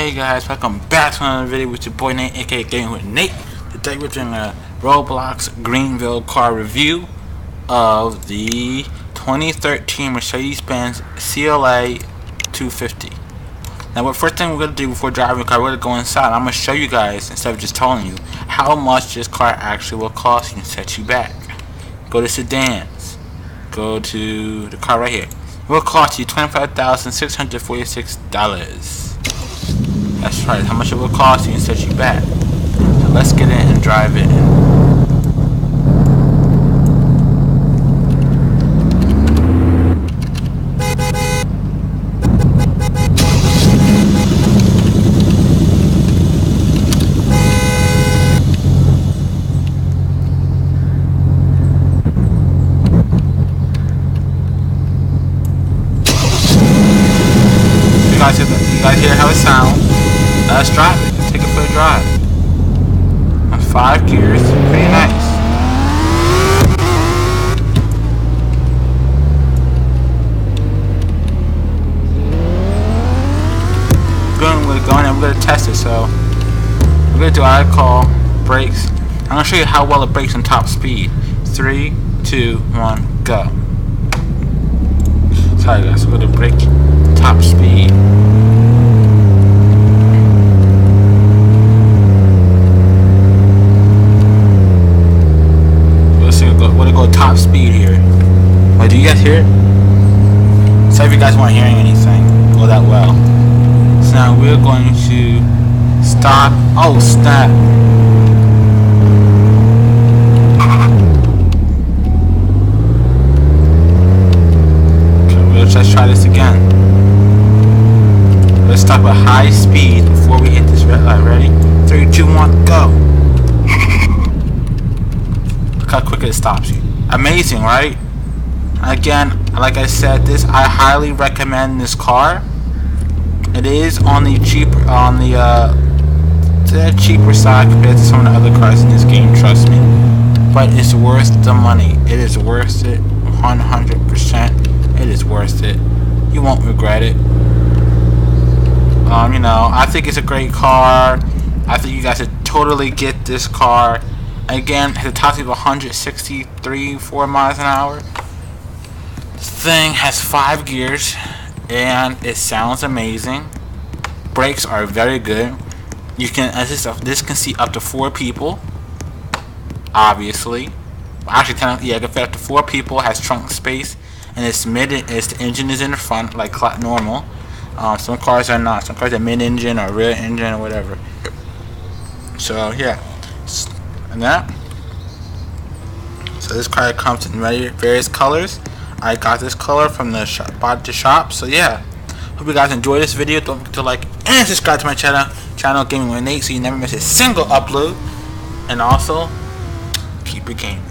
Hey guys, welcome back to another video with your boy Nate, aka Gaming with Nate. Today we're doing a Roblox Greenville car review of the 2013 Mercedes-Benz CLA250. Now, the first thing we're going to do before driving the car, we're going to go inside. I'm going to show you guys, instead of just telling you, how much this car actually will cost you and set you back. Go to sedans. Go to the car right here. It will cost you $25,646. That's right, how much it will cost you and set you back. So let's get in and drive it. You guys hear how it sounds? Let's drive it. Take it for a drive. 5 gears. Pretty nice. We're going and we're going to test it. So we're going to do what I call brakes. I'm going to show you how well it brakes on top speed. 3, 2, 1, go. Sorry guys, we're going to brake top speed. Top speed here. Wait, do you guys hear it? Sorry if you guys weren't hearing anything. Go that well. So now we're going to stop. Oh snap! Okay, let's try this again. Let's stop at high speed before we hit this red light. Ready? 3, 2, 1, go! Look how quick it stops you. Amazing, right? Again, like I said, I highly recommend this car. It is on the cheaper side compared to some of the other cars in this game, trust me. But it's worth the money. It is worth it, 100%. It is worth it. You won't regret it. You know, I think it's a great car. I think you guys should totally get this car. Again, at the top speed of 163.4 miles an hour. This thing has 5 gears, and it sounds amazing. Brakes are very good. You can this can seat up to 4 people. Obviously, actually, yeah, it can fit up to 4 people. Has trunk space, and it's the engine is in the front like normal. Some cars are not. Some cars are mid-engine or rear engine or whatever. So yeah. And that. So this car comes in various colors. I got this color from the shop. So yeah, hope you guys enjoy this video. Don't forget to like and subscribe to my channel Gaming with Nate, so you never miss a single upload. And also keep it gaming.